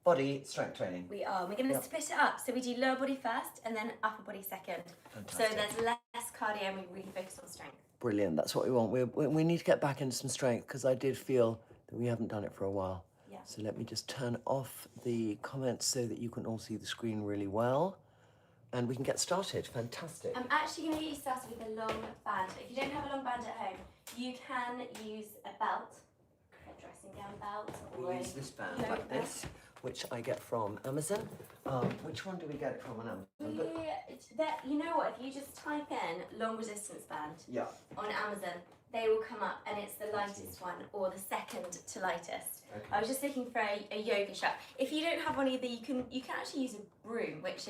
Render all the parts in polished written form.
body strength training. We are. We're going to split it up. So we do lower body first and then upper body second. Fantastic. So there's less cardio and we really focus on strength. Brilliant. That's what we want. We need to get back into some strength because I did feel that we haven't done it for a while. Yeah. So let me just turn off the comments so that you can all see the screen really well. And we can get started. Fantastic. I'm actually going to get you started with a long band. If you don't have a long band at home, you can use a belt, a dressing gown belt. We use this band like this, which I get from Amazon. Which one do we get it from on Amazon? You know what, if you just type in long resistance band on Amazon, they will come up and it's the lightest one or the second to lightest. Okay. I was just looking for a yoga strap. If you don't have one either, you can actually use a broom, which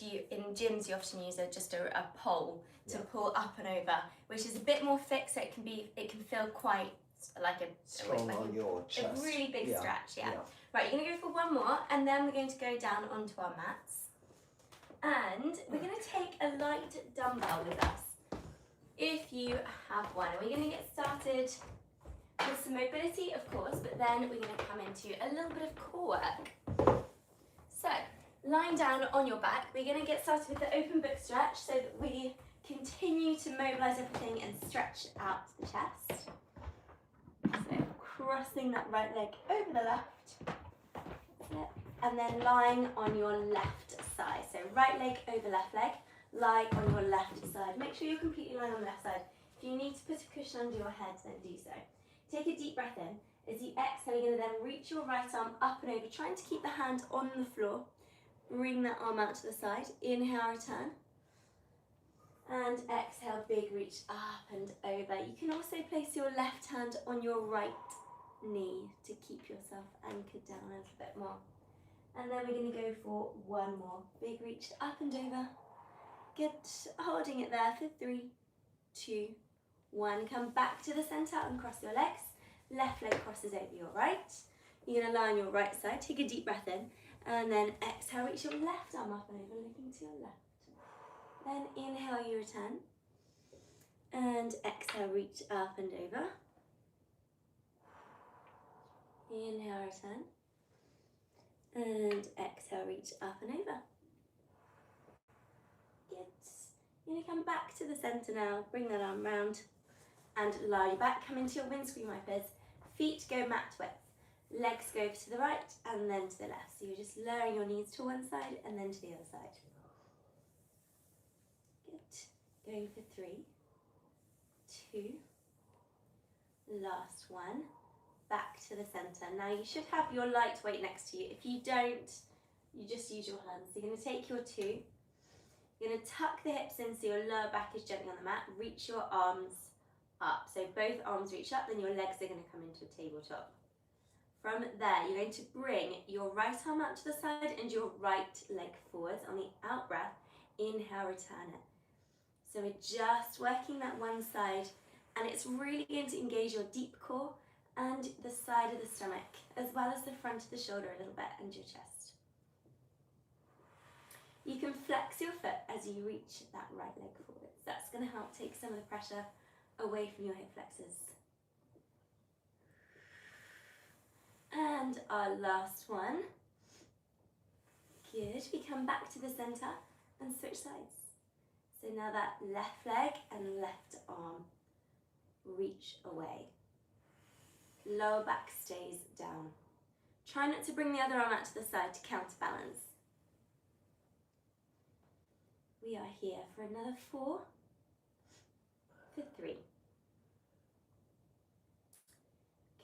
you in gyms you often use just a pole to pull up and over, which is a bit more fixed, so it can feel quite like a strong on your chest. A really big stretch, yeah. Right, you're gonna go for one more, and then we're going to go down onto our mats, and we're gonna take a light dumbbell with us, if you have one. And we're gonna get started with some mobility, of course, but then we're gonna come into a little bit of core work. So, lying down on your back, we're going to get started with the open book stretch so that we continue to mobilise everything and stretch out the chest. So crossing that right leg over the left, and then lying on your left side. So right leg over left leg, lie on your left side. Make sure you're completely lying on the left side. If you need to put a cushion under your head, then do so. Take a deep breath in. As you exhale, you're going to then reach your right arm up and over, trying to keep the hand on the floor. Bring that arm out to the side. Inhale, return. And exhale, big reach up and over. You can also place your left hand on your right knee to keep yourself anchored down a little bit more. And then we're going to go for one more. Big reach up and over. Good. Holding it there for 3, 2, 1. Come back to the centre and cross your legs. Left leg crosses over your right. You're going to lie on your right side. Take a deep breath in. And then exhale, reach your left arm up and over, looking to your left. Then inhale, you return. And exhale, reach up and over. Inhale, return. And exhale, reach up and over. Good. You're going to come back to the centre now. Bring that arm round and lie your back. Come into your windscreen wipers. Feet go mat width. Legs go over to the right and then to the left. So you're just lowering your knees to one side and then to the other side. Good. Going for 3, 2, last one. Back to the centre. Now you should have your light weight next to you. If you don't, you just use your hands. So you're going to take your 2. You're going to tuck the hips in so your lower back is gently on the mat. Reach your arms up. So both arms reach up, then your legs are going to come into a tabletop. From there, you're going to bring your right arm out to the side and your right leg forwards. On the out breath, inhale, return it. So we're just working that one side, and it's really going to engage your deep core and the side of the stomach, as well as the front of the shoulder a little bit and your chest. You can flex your foot as you reach that right leg forwards. That's going to help take some of the pressure away from your hip flexors. And our last one. Good. We come back to the centre and switch sides. So now that left leg and left arm reach away. Lower back stays down. Try not to bring the other arm out to the side to counterbalance. We are here for another 4, for 3.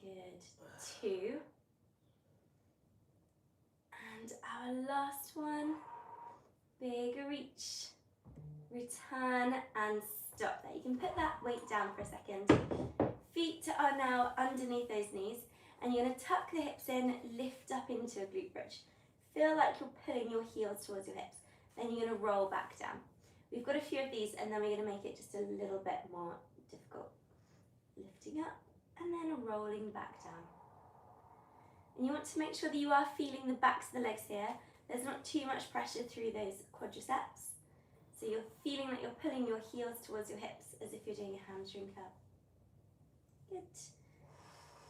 Good. 2. And our last one. Big reach. Return and stop there. You can put that weight down for a second. Feet are now underneath those knees, and you're going to tuck the hips in, lift up into a glute bridge. Feel like you're pulling your heels towards your hips. Then you're going to roll back down. We've got a few of these, and then we're going to make it just a little bit more difficult. Lifting up and then rolling back down. And you want to make sure that you are feeling the backs of the legs here. There's not too much pressure through those quadriceps. So you're feeling that you're pulling your heels towards your hips as if you're doing a hamstring curl. Good.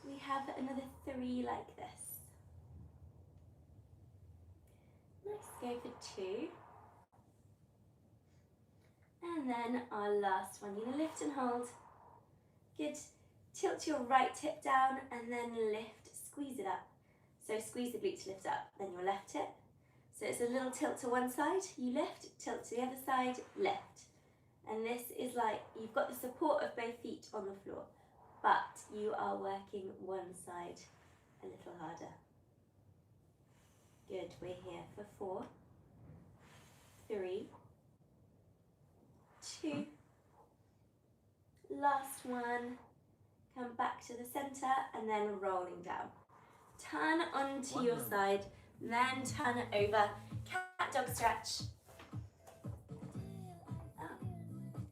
We have another 3 like this. go for 2. And then our last one, you're going to lift and hold. Good. Tilt your right hip down and then lift, squeeze it up. So squeeze the glute to lift up, then your left hip. So it's a little tilt to one side, you lift, tilt to the other side, lift. And this is like, you've got the support of both feet on the floor, but you are working one side a little harder. Good, we're here for 4, 3, 2, last one, come back to the center and then rolling down. Turn onto your side, then turn it over, cat dog stretch. Up.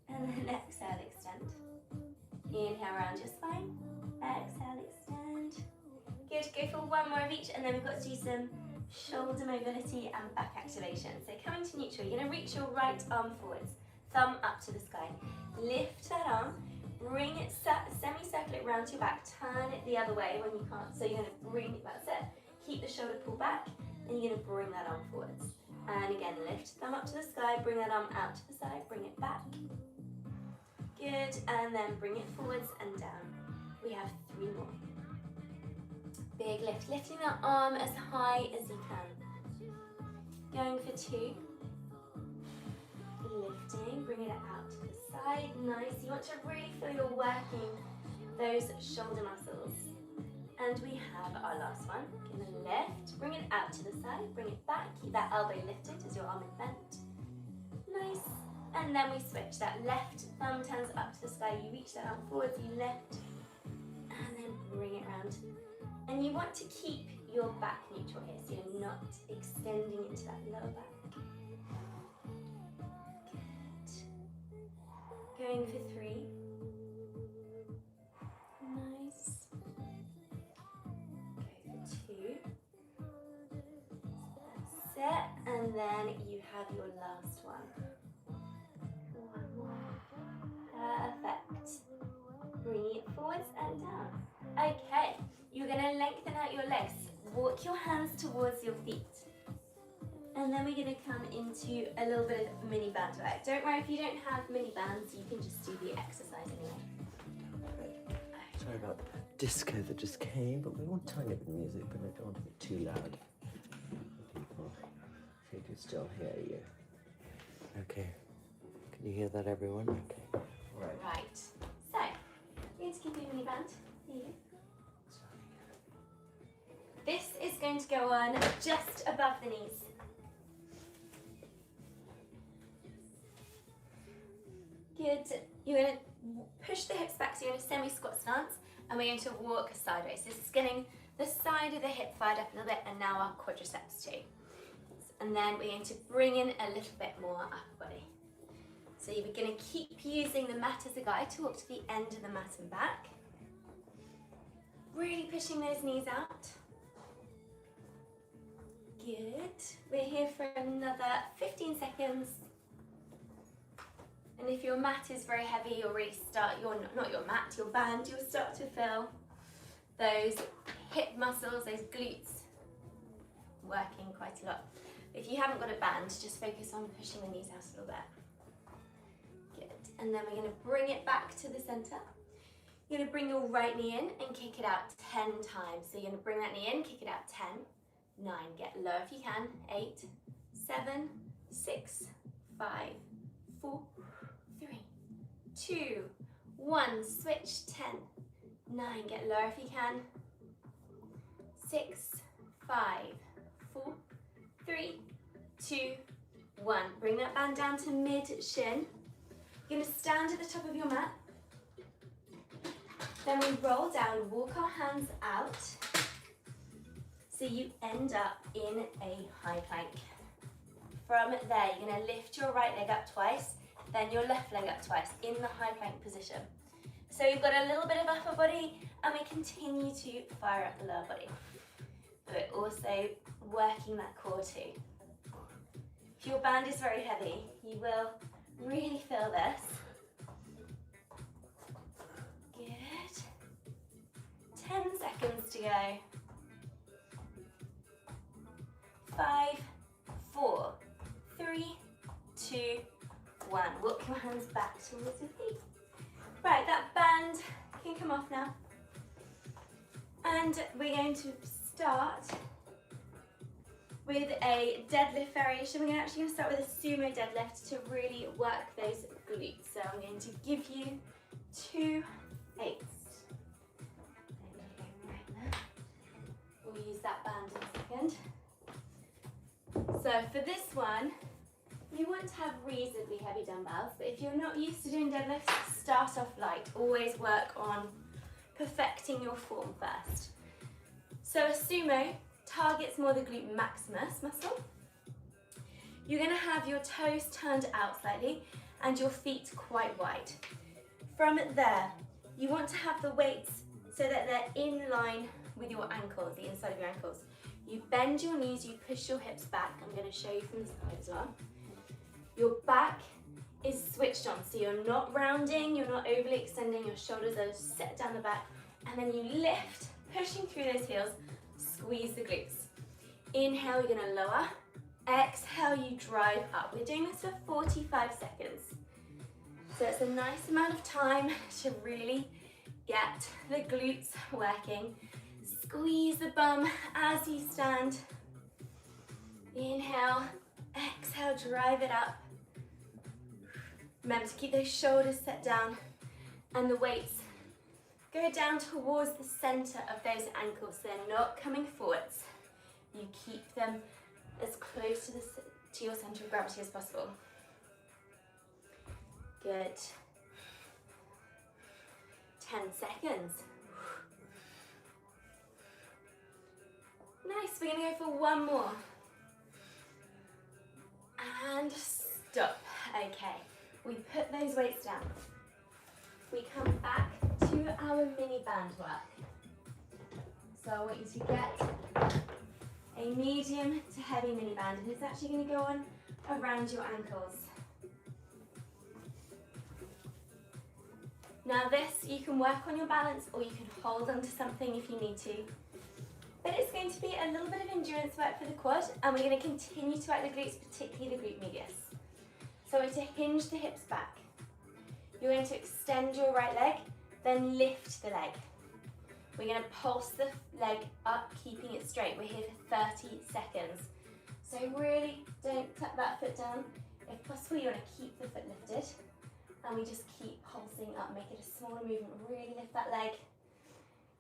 And then exhale, extend. Inhale around your spine, exhale, extend. Good, go for one more of each, and then we've got to do some shoulder mobility and back activation. So coming to neutral, you're going to reach your right arm forwards, thumb up to the sky. Lift that arm, bring it, semi-circle it around your back, turn it the other way when you can't. So you're going to bring it, that's it. Keep the shoulder pulled back, and you're going to bring that arm forwards. And again, lift, thumb up to the sky, bring that arm out to the side, bring it back. Good, and then bring it forwards and down. We have 3 more. Big lift, lifting that arm as high as you can. Going for 2. Lifting, bring it out to the side, nice. You want to really feel you're working those shoulder muscles. And we have our last one. Gonna lift, bring it out to the side, bring it back, keep that elbow lifted as your arm is bent. Nice. And then we switch. That left thumb turns up to the sky, you reach that arm forwards, you lift, and then bring it round. And you want to keep your back neutral here, so you're not extending into that lower back. Good. Going for 3. Nice. Go for 2. That's it. And then you have your last one. One more. Perfect. Bring it forwards and down. Okay. You're going to lengthen out your legs. Walk your hands towards your feet. And then we're going to come into a little bit of mini band work. Don't worry if you don't have mini bands, you can just do the exercise anyway. Sorry about the disco that just came, but we want tiny bit of music, but I don't want to be too loud. People think you still hear you. Okay. Can you hear that, everyone? Okay. Right. So, you're going to keep your mini band. Here. This is going to go on just above the knees. Good. You're going to push the hips back, so you're in a semi-squat stance, and we're going to walk sideways. This is getting the side of the hip fired up a little bit, and now our quadriceps too. And then we're going to bring in a little bit more upper body. So you're going to keep using the mat as a guide to walk to the end of the mat and back. Really pushing those knees out. Good. We're here for another 15 seconds. And if your mat is very heavy, you'll really start, not your mat, your band, you'll start to feel those hip muscles, those glutes working quite a lot. If you haven't got a band, just focus on pushing the knees out a little bit. Good. And then we're going to bring it back to the center. You're going to bring your right knee in and kick it out 10 times. So you're going to bring that knee in, kick it out 10, 9, get low if you can, 8, 7, 6, 5, 4, 3, 2, 1, switch, 10, 9, get lower if you can, 6, 5, 4, 3, 2, 1. Bring that band down to mid-shin. You're going to stand at the top of your mat. Then we roll down, walk our hands out. So you end up in a high plank. From there, you're going to lift your right leg up twice, then your left leg up twice in the high plank position. So you've got a little bit of upper body, and we continue to fire up the lower body. But we're also working that core too. If your band is very heavy, you will really feel this. Good. 10 seconds to go. 5, 4, 2, 1. Walk your hands back towards your feet. Right, that band can come off now. And we're going to start with a deadlift variation. We're actually going to start with a sumo deadlift to really work those glutes. So I'm going to give you 2 8s. We'll use that band in a second. So for this one, you want to have reasonably heavy dumbbells, but if you're not used to doing deadlifts, start off light. Always work on perfecting your form first. So a sumo targets more the glute maximus muscle. You're going to have your toes turned out slightly and your feet quite wide. From there, you want to have the weights so that they're in line with your ankles, the inside of your ankles. You bend your knees, you push your hips back. I'm going to show you from the side as well. Your back is switched on, so you're not rounding, you're not overly extending, your shoulders are set down the back, and then you lift, pushing through those heels, squeeze the glutes. Inhale, you're going to lower. Exhale, you drive up. We're doing this for 45 seconds. So it's a nice amount of time to really get the glutes working. Squeeze the bum as you stand. Inhale, exhale, drive it up. Remember to keep those shoulders set down and the weights go down towards the center of those ankles. They're not coming forwards. You keep them as close to your center of gravity as possible. Good. 10 seconds. Nice, we're gonna go for one more. And stop. Okay, we put those weights down. We come back to our mini band work. So I want you to get a medium to heavy mini band, and it's actually gonna go on around your ankles. Now this, you can work on your balance or you can hold onto something if you need to. But it's going to be a little bit of endurance work for the quad, and we're going to continue to work the glutes, particularly the glute medius. So we're going to hinge the hips back. You're going to extend your right leg, then lift the leg. We're going to pulse the leg up, keeping it straight. We're here for 30 seconds. So really don't tuck that foot down. If possible, you want to keep the foot lifted, and we just keep pulsing up. Make it a smaller movement. Really lift that leg.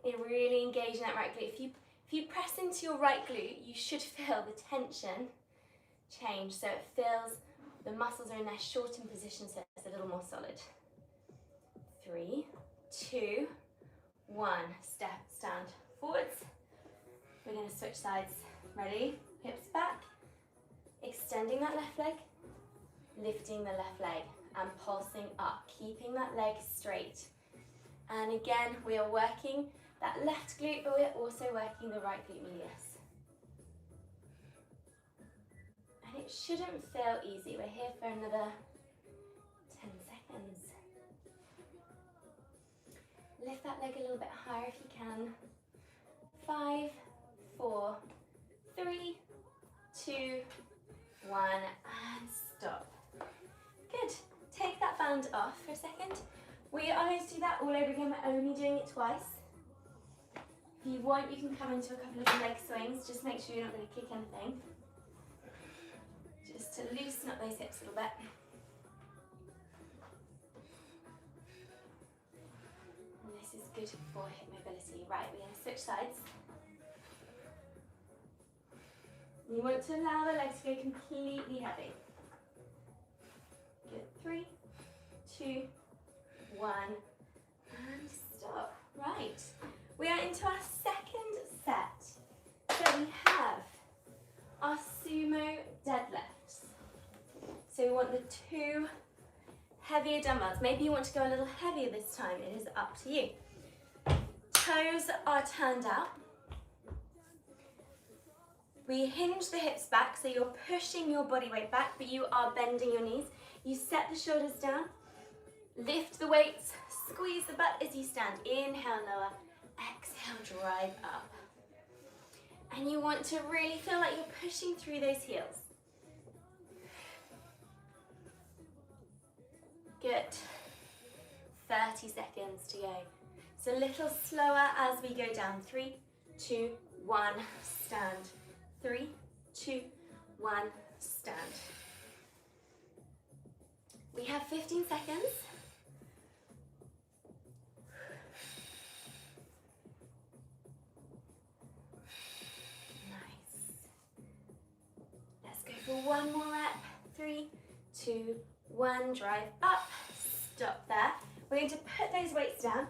Really engage in that right glute. If you press into your right glute, you should feel the tension change. So it feels the muscles are in their shortened position, so it's a little more solid. 3, 2, 1. Stand forwards. We're going to switch sides. Ready? Hips back. Extending that left leg. Lifting the left leg and pulsing up, keeping that leg straight. And again, we are working that left glute, but we're also working the right glute medius. And it shouldn't feel easy. We're here for another 10 seconds. Lift that leg a little bit higher if you can. 5, 4, 3, 2, 1, and stop. Good. Take that band off for a second. We are going to do that all over again. We're only doing it twice. If you want, you can come into a couple of leg swings. Just make sure you're not going to kick anything. Just to loosen up those hips a little bit. And this is good for hip mobility. Right, we're going to switch sides. You want to allow the legs to go completely heavy. Good. 3, 2, 1, and stop. Right. We are into our second set. So we have our sumo deadlifts. So we want the 2 heavier dumbbells. Maybe you want to go a little heavier this time. It is up to you. Toes are turned out. We hinge the hips back, so you're pushing your body weight back, but you are bending your knees. You set the shoulders down, lift the weights, squeeze the butt as you stand. Inhale, lower. Exhale, drive up. And you want to really feel like you're pushing through those heels. Good. 30 seconds to go. So a little slower as we go down. 3, 2, 1, stand. 3, 2, 1, stand. We have 15 seconds. For one more rep. 3, 2, 1, drive up, stop there. We're going to put those weights down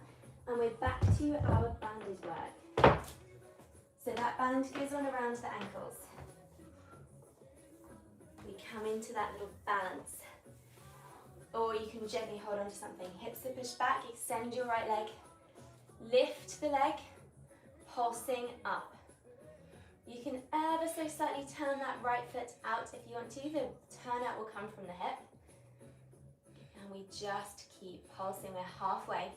and we're back to our banded work. So that band goes on around the ankles. We come into that little balance. Or you can gently hold on to something. Hips are pushed back, extend your right leg. Lift the leg, pulsing up. You can ever so slightly turn that right foot out if you want to. The turn out will come from the hip. And we just keep pulsing. We're halfway.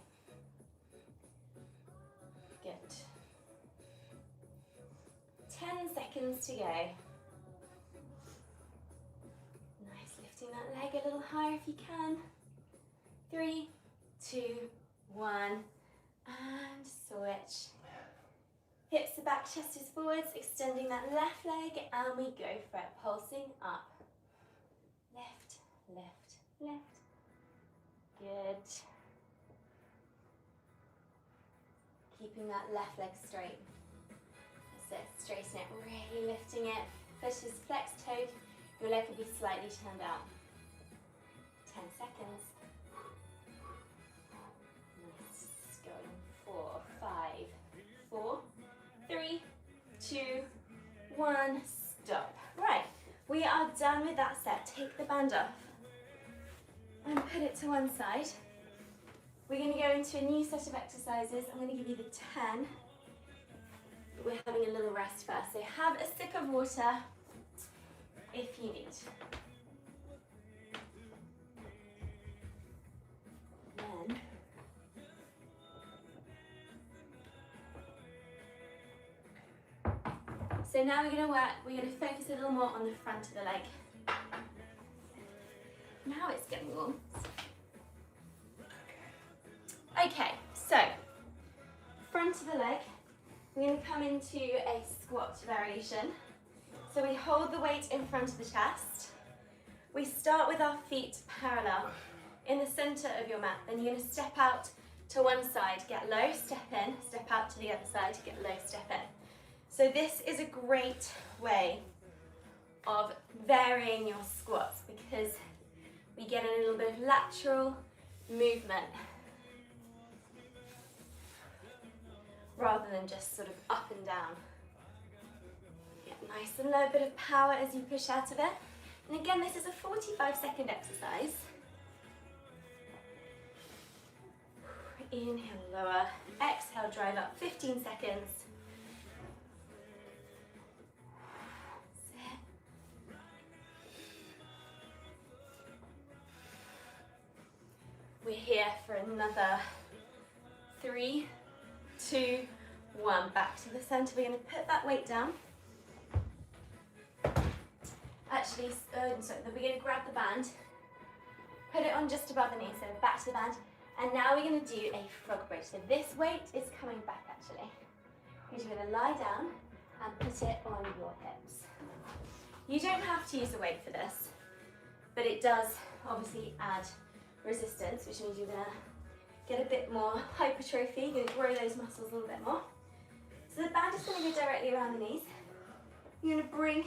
Good. 10 seconds to go. Nice, lifting that leg a little higher if you can. 3, 2, 1, and switch. Hips are back, chest is forwards, extending that left leg, and we go for it, pulsing up. Lift, lift, lift. Good. Keeping that left leg straight. That's it, straighten it, really lifting it. Push is flexed toed, your leg will be slightly turned out. 10 seconds. Nice, going 4, 5, 4, 3, 2, 1, stop. Right, we are done with that set. Take the band off and put it to one side. We're going to go into a new set of exercises. I'm going to give you the 10. But we're having a little rest first. So have a sip of water if you need. Then so now we're going to focus a little more on the front of the leg. Now it's getting warm. Okay, so front of the leg, we're going to come into a squat variation. So we hold the weight in front of the chest. We start with our feet parallel in the center of your mat. Then you're going to step out to one side, get low, step in, step out to the other side, get low, step in. So this is a great way of varying your squats because we get a little bit of lateral movement rather than just sort of up and down. Get nice and low, bit of power as you push out of it. And again, this is a 45-second exercise. Inhale, lower. Exhale, drive up. 15 seconds. We're here for another 3, 2, 1. Back to the center. We're going to put that weight down. Actually, so we're going to grab the band, put it on just above the knee, so back to the band. And now we're going to do a frog bridge. So this weight is coming back actually. You're going to lie down and put it on your hips. You don't have to use a weight for this, but it does obviously add resistance, which means you're going to get a bit more hypertrophy. You're going to grow those muscles a little bit more. So the band is going to go directly around the knees. You're going to bring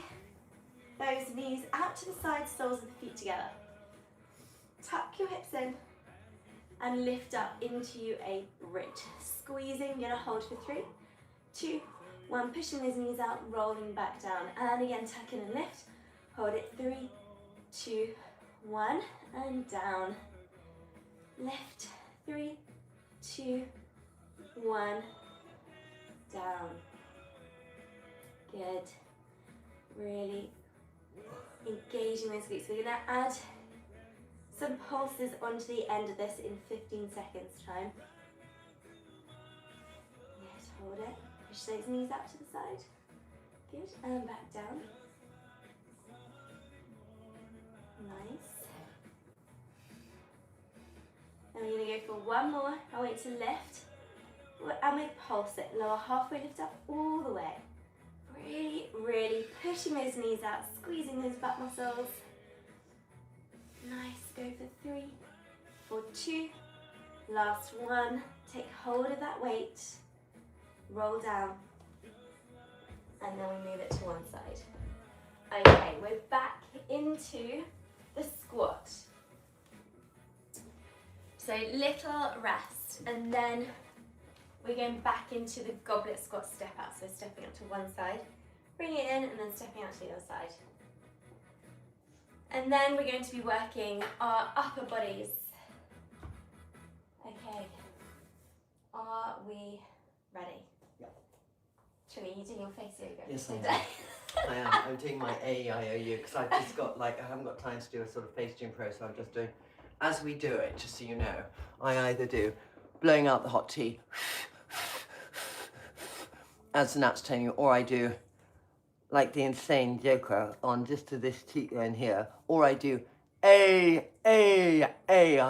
those knees out to the side, soles of the feet together. Tuck your hips in and lift up into a bridge. Squeezing, you're going to hold for 3, 2, 1. Pushing those knees out, rolling back down. And again, tuck in and lift. Hold it. 3, 2, 1. And down. Lift. 3, 2, 1. Down. Good. Really engaging those glutes. We're going to add some pulses onto the end of this in 15 seconds time. Good, hold it. Push those knees out to the side. Good, and back down. Nice. And we're going to go for one more. I want you to lift. And we pulse it. Lower halfway, lift up all the way. Really, really pushing those knees out, squeezing those butt muscles. Nice. Go for 3, 4, 2. Last one. Take hold of that weight. Roll down. And then we move it to one side. Okay, we're back into the squat. So little rest, and then we're going back into the goblet squat step out. So stepping up to one side, bring it in, and then stepping out to the other side. And then we're going to be working our upper bodies. Okay, are we ready? Yep. Trinny, you doing your face yoga? Yes, I am. I am. I'm doing my AEIOU because I've just got I haven't got time to do a sort of face gym pro, so I'm just doing, as we do it, just so you know, I either do blowing out the hot tea, as Nat's telling you, or I do like the insane joker on just to this tea in here, or I do I'll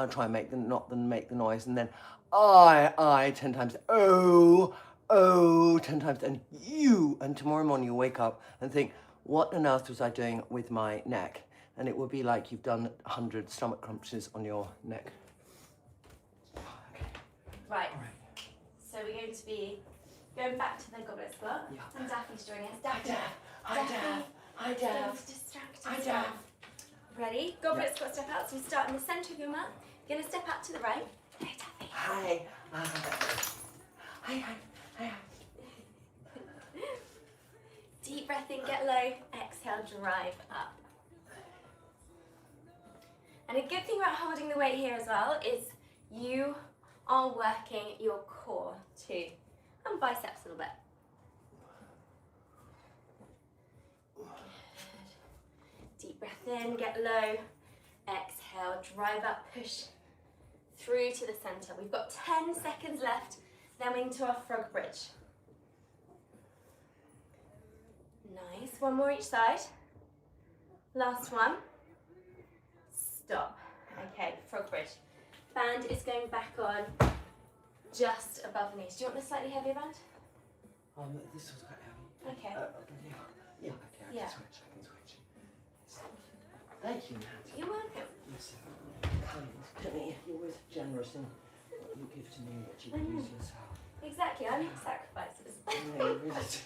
try and make the noise, and then I 10 times, oh 10 times, and you, and tomorrow morning you'll wake up and think, what on earth was I doing with my neck? And it will be like you've done 100 stomach crunches on your neck. Right. So we're going to be going back to the goblet squat. Yeah. And Daphne's joining us. Hi, Daph. Hi, Daph. Distract Hi, us. Daph. Ready? Goblet squat step out. So we start in the centre of your mat. You're going to step out to the right. Hey, Daphne. Hi. Hi. Deep breath in, get low. Exhale, drive up. And a good thing about holding the weight here as well is you are working your core too, and biceps a little bit. Good. Deep breath in, get low. Exhale, drive up, push through to the center. We've got 10 seconds left, then we're into our frog bridge. Nice, one more each side. Last one. Stop. Okay, frog bridge. Band is going back on just above the knees. Do you want the slightly heavier band? This was quite heavy. Okay. Okay, I Yeah. can switch. Thank you, Nat. You're welcome. You're so kind to me. You're always generous in what you give to me and what you use yourself. Exactly, I make sacrifices. Yeah, you really do. Right.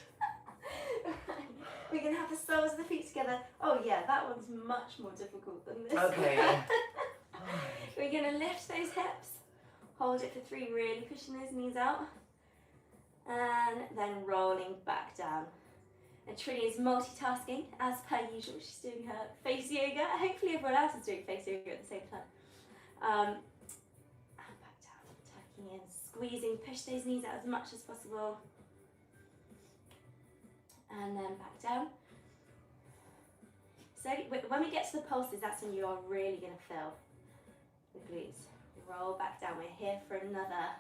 We're going to have the soles of the feet together. Oh yeah, that one's much more difficult than this. Okay. We're going to lift those hips, hold it for 3, really pushing those knees out, and then rolling back down. And Trinny is multitasking, as per usual. She's doing her face yoga. Hopefully everyone else is doing face yoga at the same time. And back down, tucking in, squeezing, push those knees out as much as possible. And then back down. So when we get to the pulses, that's when you are really going to feel the glutes. Roll back down. We're here for another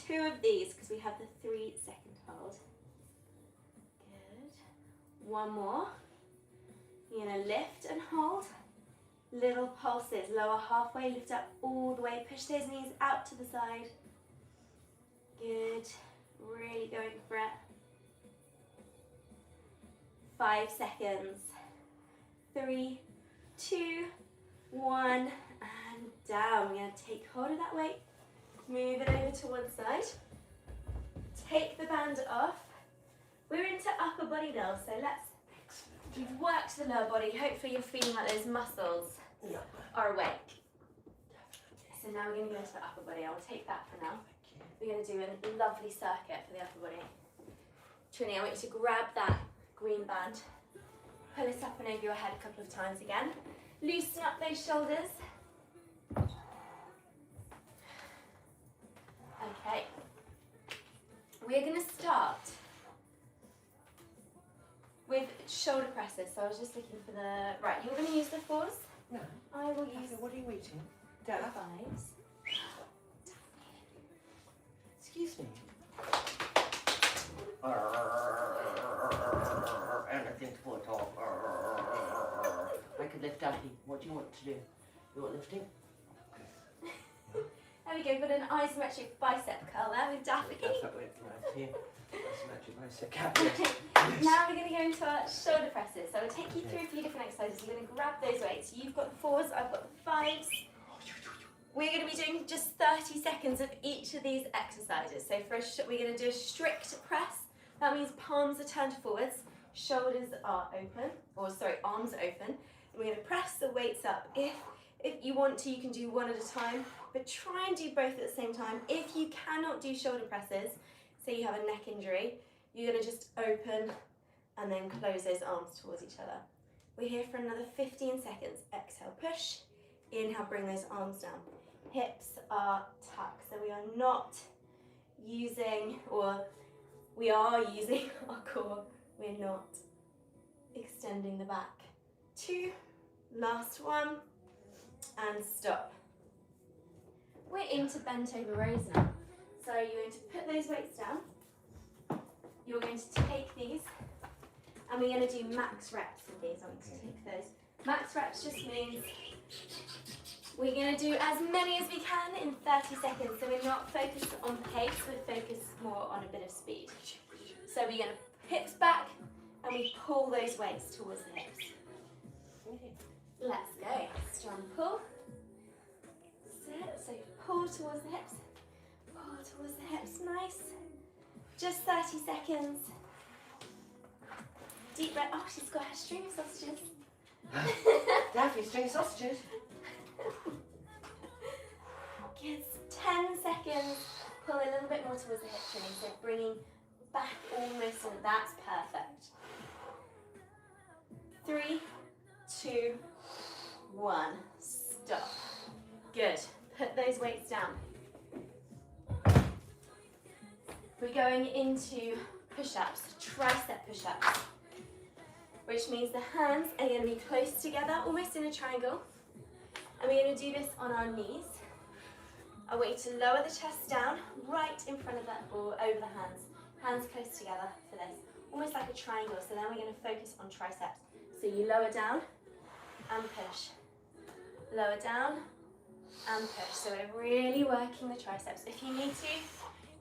2 of these because we have the 3-second hold. Good. One more. You're going to lift and hold. Little pulses. Lower halfway, lift up all the way. Push those knees out to the side. Good. Really going for it. 5 seconds. 3, 2, 1, and down. We're going to take hold of that weight, move it over to one side, take the band off. We're into upper body now, so we've worked the lower body. Hopefully you're feeling like those muscles are awake. So now we're going to go into the upper body. I will take that for now. We're going to do a lovely circuit for the upper body. Trinny, I want you to grab that green band. Pull it up and over your head a couple of times again. Loosen up those shoulders. Okay. We're going to start with shoulder presses. So I was just looking for the... Right, you're going to use the 4s? No. I will use... What are you eating? The 5s. Excuse me. Anything to put off. I could lift Daddy. What do you want to do? You want lifting? There we go, we've got an isometric bicep curl there with Daphne. That's that way, right here. Isometric bicep curl. Yes. Now we're going to go into our shoulder presses. So I'll take you through a few different exercises. You're going to grab those weights. You've got the 4s, I've got the 5s. We're going to be doing just 30 seconds of each of these exercises. So we're going to do a strict press. That means palms are turned forwards, shoulders are open, arms are open. And we're going to press the weights up. If you want to, you can do one at a time, but try and do both at the same time. If you cannot do shoulder presses, say you have a neck injury, you're going to just open and then close those arms towards each other. We're here for another 15 seconds. Exhale, push. Inhale, bring those arms down. Hips are tucked, so we are not using, or we are using our core. We're not extending the back. 2, last one, and stop. We're into bent over rows now. So you're going to put those weights down. You're going to take these, and we're going to do max reps with these. I'm going to take those. Max reps just means we're going to do as many as we can in 30 seconds. So we're not focused on pace, we're focused more on a bit of speed. So we're going to hips back, and we pull those weights towards the hips. Let's go. Strong pull. Sit. So pull towards the hips. Pull towards the hips. Nice. Just 30 seconds. Deep breath. Oh, she's got her string of sausages. Daphne, string of sausages. Good. 10 seconds. Pull a little bit more towards the hip training. So bringing back almost in. That's perfect. 3, 2, 1. Stop. Good. Put those weights down. We're going into push-ups, tricep push-ups, which means the hands are going to be close together, almost in a triangle. And we're going to do this on our knees. I want you to lower the chest down, right in front of that, or over the hands. Hands close together for this, almost like a triangle. So then we're going to focus on triceps. So you lower down and push. Lower down and push. So we're really working the triceps. If you need to,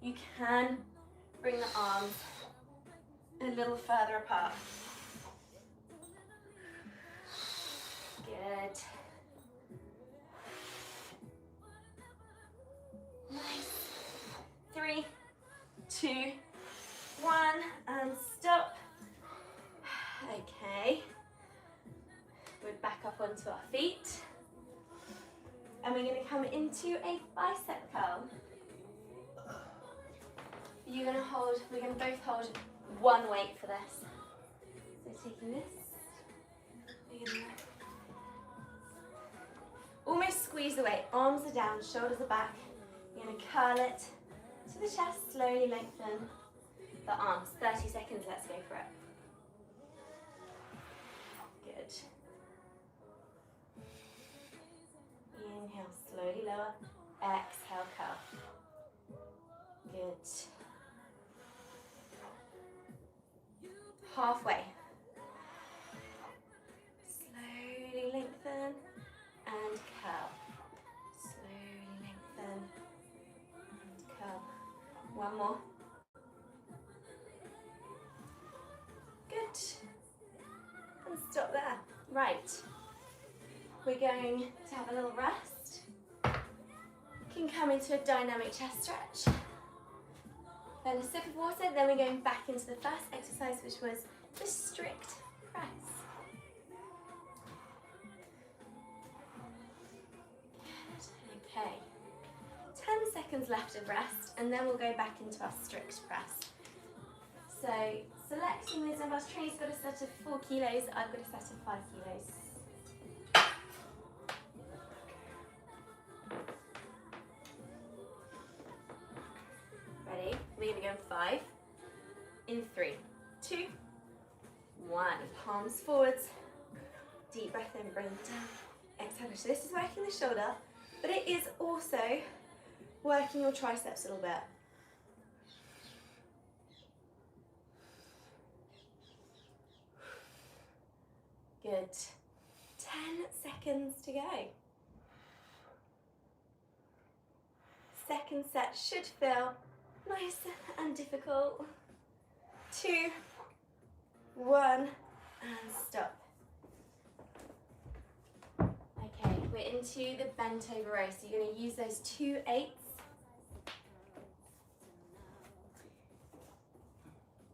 you can bring the arms a little further apart. Good. Nice. 3, 2, 1, and stop. Okay. We're back up onto our feet. And we're going to come into a bicep curl. We're going to both hold one weight for this. So taking this, we're going to almost squeeze the weight. Arms are down, shoulders are back. You're going to curl it to the chest, slowly lengthen the arms. 30 seconds, let's go for it. Good. Inhale, slowly lower. Exhale, curl. Good. Halfway. Slowly lengthen and curl. Slowly lengthen and curl. One more. Good. And stop there. Right. We're going to have a little rest. You can come into a dynamic chest stretch. Then a sip of water, then we're going back into the first exercise, which was the strict press. Good, okay. 10 seconds left of rest, and then we'll go back into our strict press. So, selecting those dumbbells. Trinny's got a set of 4 kilos, I've got a set of 5 kilos. Ready? We're going to go in 5, in 3, 2, 1. Palms forwards. Deep breath in, bring it down. Exhale. So this is working the shoulder, but it is also working your triceps a little bit. Good. 10 seconds to go. second set should feel nice and difficult. 2, 1, and stop. Okay, we're into the bent over row, so you're going to use those 2 8s.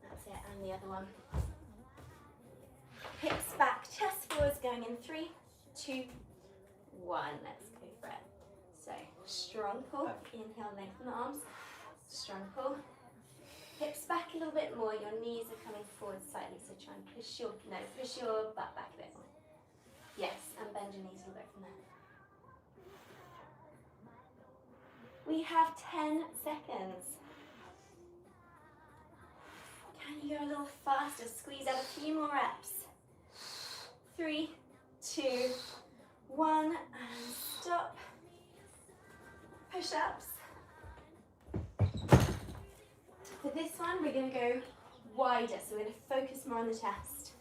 That's it, and the other one. Hips back, chest forwards, going in 3, 2, 1. Let's go for it. So, strong pull, inhale, lengthen the arms, strong pull. Hips back a little bit more, your knees are coming forward slightly, so try and push your butt back a bit more. Yes, and bend your knees a little bit from there. We have 10 seconds. Can you go a little faster? Squeeze out a few more reps. 3, 2, 1, and stop. Push-ups. For this one, we're going to go wider, so we're going to focus more on the chest.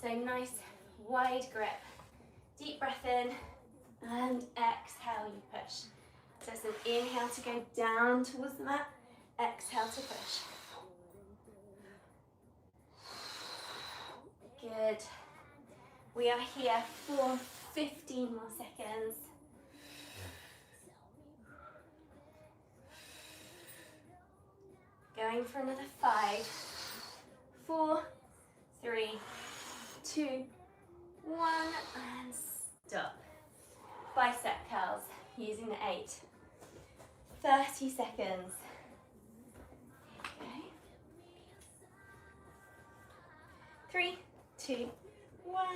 So nice wide grip. Deep breath in, and exhale, you push. So it's an inhale to go down towards the mat, exhale to push. Good. We are here for 15 more seconds. Going for another 5, 4, 3, 2, 1, and stop. Bicep curls using the 8. 30 seconds. Okay. 3, 2, 1.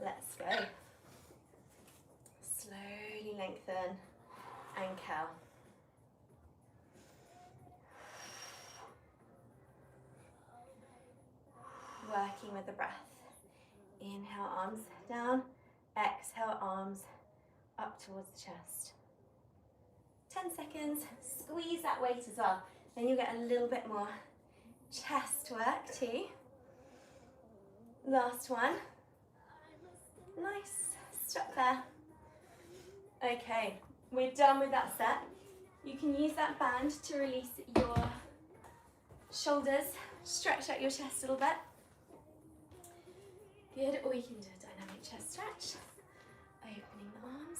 Let's go. Slowly lengthen and curl. Working with the breath. Inhale, arms down. Exhale, arms up towards the chest. 10 seconds. Squeeze that weight as well. Then you'll get a little bit more chest work too. Last one. Nice. Stop there. Okay, we're done with that set. You can use that band to release your shoulders. Stretch out your chest a little bit. Good, or you can do a dynamic chest stretch. Opening the arms.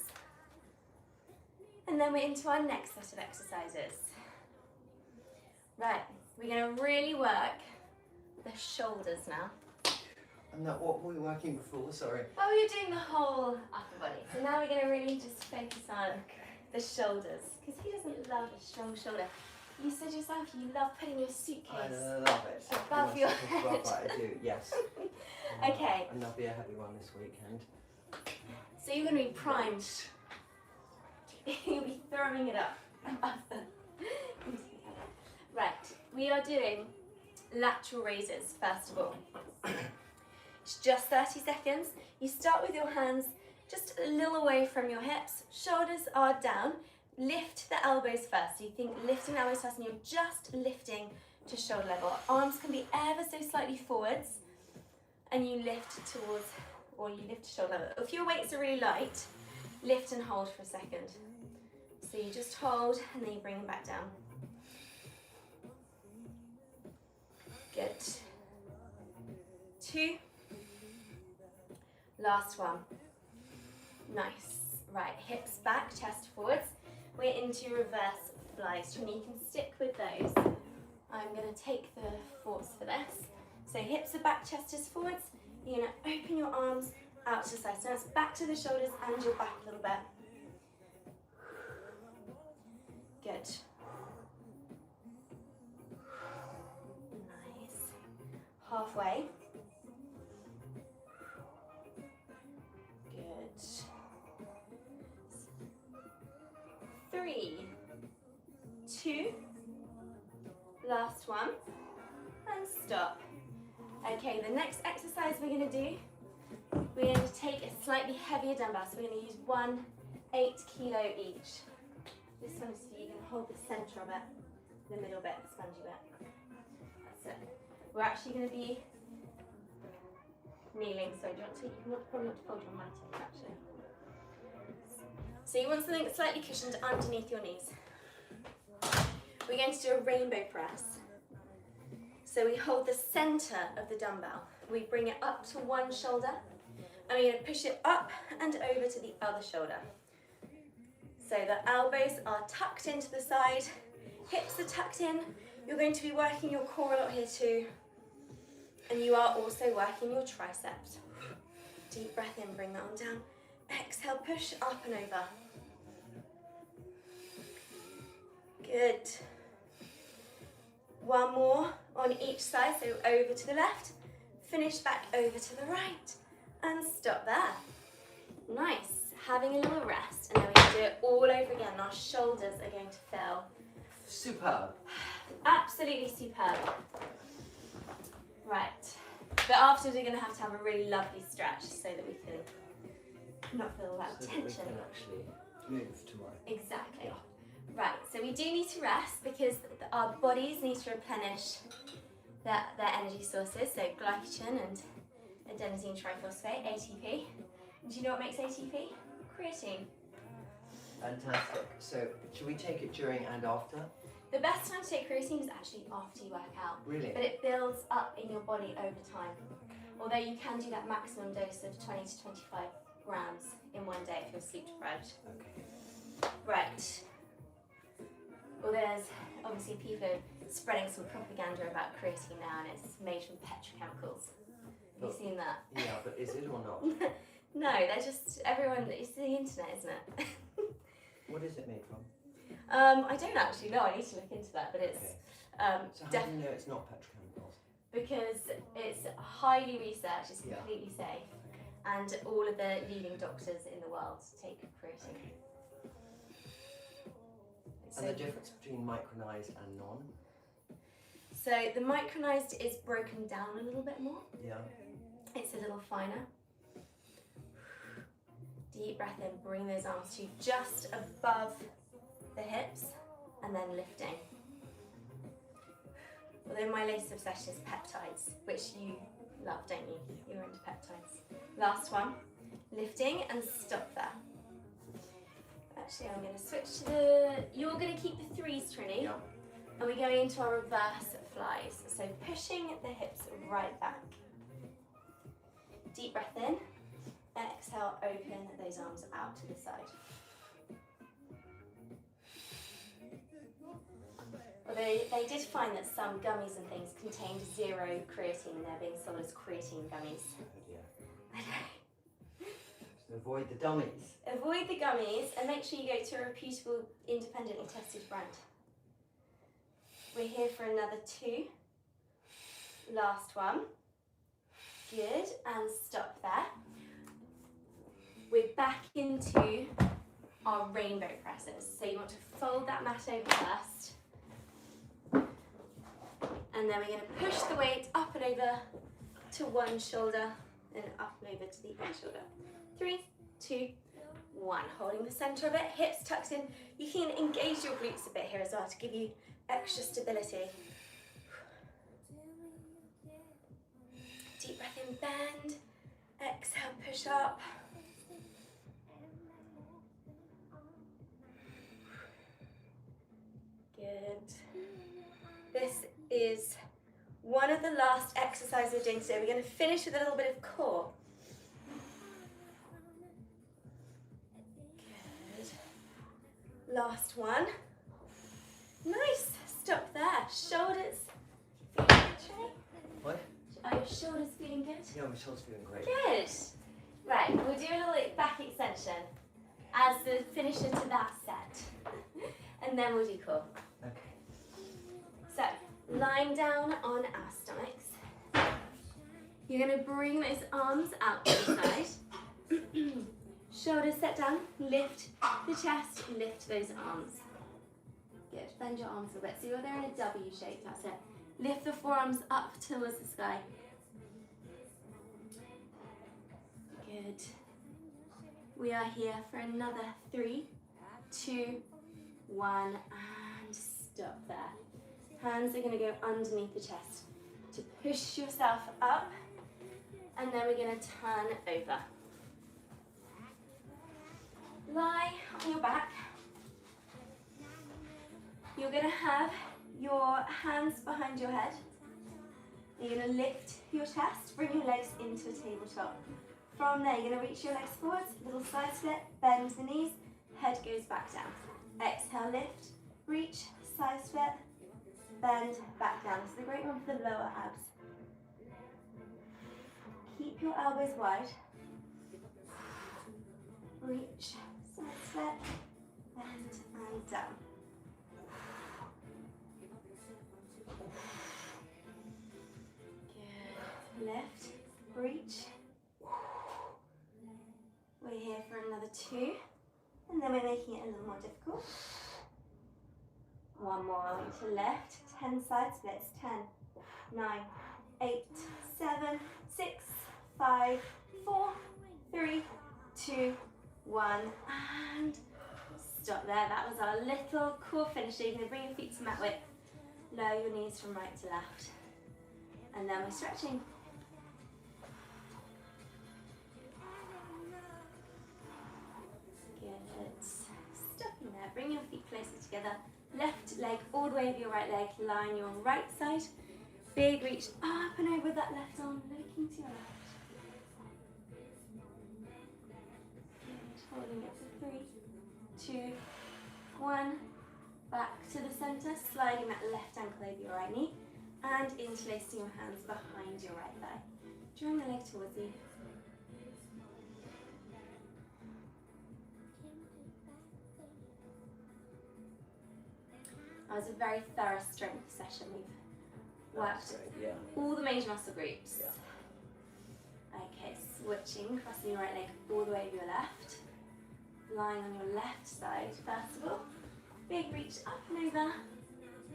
And then we're into our next set of exercises. Right, we're going to really work the shoulders now. And that what were we working before? Sorry. Well, we were doing the whole upper body. So now we're going to really just focus on the shoulders. Because who doesn't love a strong shoulder? You said yourself you love putting your suitcase love it. above your head. I do, yes. Okay. And there'll be a heavy one this weekend. So you're going to be primed. You'll be throwing it up. Right, we are doing lateral raises first of all. It's just 30 seconds. You start with your hands just a little away from your hips. Shoulders are down. Lift the elbows first. So you think lifting the elbows first and you're just lifting to shoulder level. Arms can be ever so slightly forwards and you lift towards, or you lift to shoulder level. If your weights are really light, lift and hold for a second. So you just hold and then you bring them back down. Good. 2. Last one. Nice. Right, hips back, chest forwards. We're into reverse flies. Trinny, you can stick with those. I'm going to take the force for this. So hips are back, chest is forwards. You're going to open your arms out to the side. So it's back to the shoulders and your back a little bit. Good. Nice. Halfway. Good. 3, 2, last one, and stop. Okay, the next exercise we're going to do, we're going to take a slightly heavier dumbbell, so we're going to use 1 8 kilo each. This one is for you, going to hold the centre of it, the middle bit, the spongy bit. That's it. We're actually going to be kneeling, so do you want to, you can probably want to fold your mat over actually. So you want something that's slightly cushioned underneath your knees. We're going to do a rainbow press. So we hold the center of the dumbbell. We bring it up to one shoulder, and we're going to push it up and over to the other shoulder. So the elbows are tucked into the side, hips are tucked in. You're going to be working your core a lot here too. And you are also working your triceps. Deep breath in, bring that arm down. Exhale, push up and over. Good. One more on each side, so over to the left, finish back over to the right, and stop there. Nice. Having a little rest, and then we're going to do it all over again. Our shoulders are going to fill. Superb. Absolutely superb. Right. But afterwards we're going to have a really lovely stretch so that we can not feel all that So tension. that we can actually move tomorrow. Exactly. Yeah. Right, so we do need to rest because our bodies need to replenish their energy sources, so glycogen and adenosine triphosphate, ATP. And do you know what makes ATP? Creatine. Fantastic. So should we take it during and after? The best time to take creatine is actually after you work out. Really? But it builds up in your body over time. Although you can do that maximum dose of 20 to 25 grams in one day if you're sleep deprived. Okay. Right. Well, there's obviously people spreading some propaganda about creatine now, and it's made from petrochemicals. Have you seen that? Yeah, but is it or not? No, they're just everyone. It's the internet, isn't it? What is it made from? I don't actually know. I need to look into that, but it's So how do you know it's not petrochemicals? because it's highly researched. It's Yeah. completely safe, and all of the leading doctors in the world take creatine. Okay. So, And the difference between micronized and non? so the micronized is broken down a little bit more. Yeah. It's a little finer. Deep breath in, bring those arms to just above the hips and then lifting. Although my latest obsession is peptides, which you love, don't you? You're into peptides. Last one, lifting and stop there. Actually, I'm going to switch to the, you're going to keep the threes, Trinny, Yeah. and we're going into our reverse flies. So pushing the hips right back. Deep breath in. Exhale, open those arms out to the side. Although they did find that some gummies and things contained 0 creatine, and they're being sold as creatine gummies. Oh dear. I know. So avoid the dummies. Avoid the gummies and make sure you go to a reputable, independently tested brand. We're here for another 2. Last one. Good, and stop there. We're back into our rainbow presses. So you want to fold that mat over first. And then we're going to push the weight up and over to one shoulder and up and over to the other shoulder. 3, 2, 1. Holding the center of it, hips tucked in. You can engage your glutes a bit here as well to give you extra stability. Deep breath in, bend. Exhale, push up. Good. This is one of the last exercises we're doing today. We're going to finish with a little bit of core. Good. Last one. Nice. Stop there. Shoulders feeling good, Trinny? What? Are your shoulders feeling good? Yeah, my shoulder's feeling great. Good. Right, we'll do a little back extension as the finisher to that set. And then we'll do core. Okay. So, lying down on our stomachs. You're going to bring those arms out to the side. Shoulders set down. Lift the chest. Lift those arms. Good. Bend your arms a bit. So you're there in a W shape. That's it. Lift the forearms up towards the sky. Good. We are here for another 3, 2, 1, and stop there. Hands are going to go underneath the chest to push yourself up, and then we're going to turn over. lie on your back. You're going to have your hands behind your head. You're going to lift your chest, bring your legs into a tabletop. From there, you're going to reach your legs forwards, little side split, bend the knees, head goes back down. Exhale, lift, reach, side split, bend, back down. This is a great one for the lower abs. Keep your elbows wide. Reach, side split, bend, and down. Good. Lift, reach. We're here for another 2, and then we're making it a little more difficult. 1 more to left, 10 side splits, 10, 9, 8, 7, 6, 5, 4, 3, 2, 1, and stop there. That was our little core finisher. You're going to bring your feet to mat width, lower your knees from right to left, and then we're stretching. Stopping there, bring your feet closer together. Left leg all the way over your right leg, line your right side. Big reach up and over that left arm, looking to your left. Good, holding it for 3, 2, 1. Back to the center, sliding that left ankle over your right knee and interlacing your hands behind your right thigh. Drawing the leg towards you. That was a very thorough strength session. We've worked all the major muscle groups. Yeah. Okay, switching, crossing your right leg all the way over your left. Lying on your left side first of all. Big reach up and over.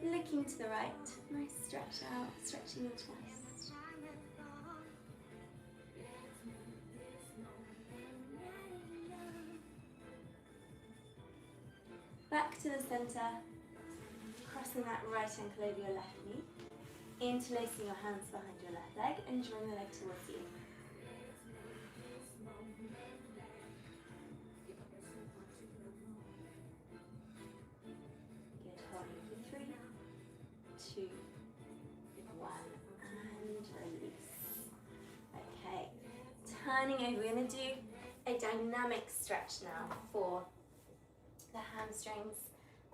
Looking to the right. Nice stretch out, stretching your chest. Back to the center. Crossing that right ankle over your left knee, interlacing your hands behind your left leg and drawing the leg towards you. Good, holding for 3, 2, 1, and release. Okay, turning over, we're going to do a dynamic stretch now for the hamstrings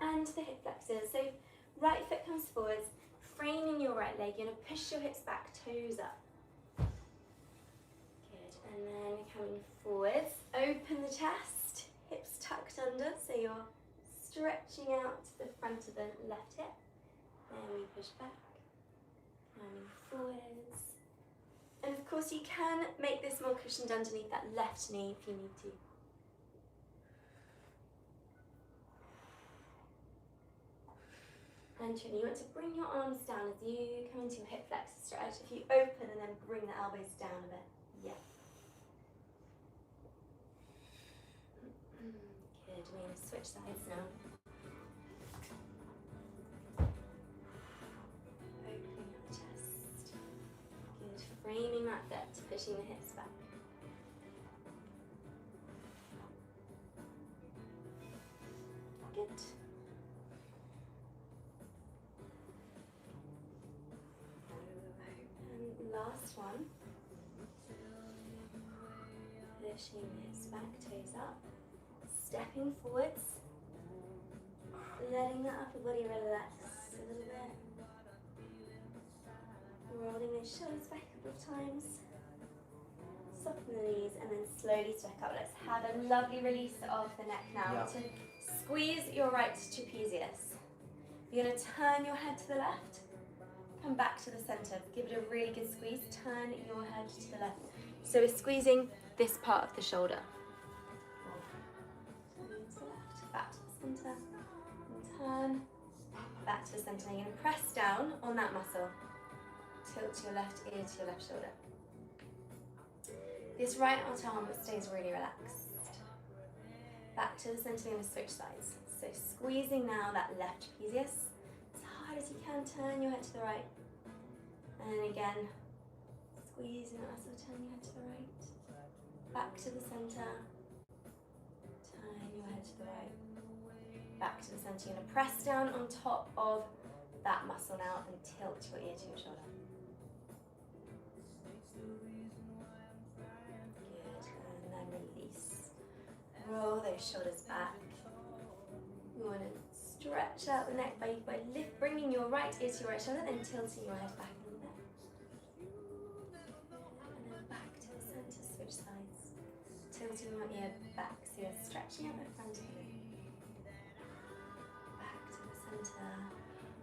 and the hip flexors. So right foot comes forwards, framing your right leg. You're going to push your hips back, toes up. Good, and then coming forwards, open the chest, hips tucked under, so you're stretching out to the front of the left hip. Then we push back, coming forwards. And of course you can make this more cushioned underneath that left knee if you need to. And Trinny, you want to bring your arms down as you come into your hip flexor stretch. If you open and then bring the elbows down a bit. Yeah. Good, we're going to switch sides now. Opening up the chest. Good, framing that foot, pushing the hips back. Good. Last one. Pushing the hips back, toes up. Stepping forwards. Letting the upper body relax a little bit. Rolling those shoulders back a couple of times. Soften the knees and then slowly stretch up. Let's have a lovely release of the neck now. Yeah. To squeeze your right trapezius. You're going to turn your head to the left. Come back to the center, give it a really good squeeze, turn your head to the left. So we're squeezing this part of the shoulder. Turn to the left, back to the center, and turn, back to the center. You're going to press down on that muscle. Tilt your left ear to your left shoulder. This right arm stays really relaxed. Back to the center, you're going to switch sides. So squeezing now that left trapezius. As you can, turn your head to the right, and then again squeeze and also turn your head to the right, back to the center, Turn your head to the right. Back to the centre. You're going to press down on top of that muscle now and tilt your ear to your shoulder. Good. And then release. Roll those shoulders back. You want to stretch out the neck by bringing your right ear to your right shoulder, then tilting your head back a little bit. And then back to the centre, switch sides. Tilting your ear back, so you're stretching out the front of you. Back to the centre.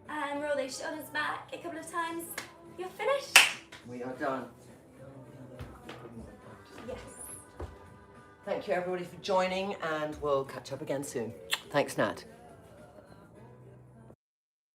And roll those shoulders back a couple of times. You're finished. We are done. Yes. Thank you everybody for joining, and we'll catch up again soon. Thanks, Nat.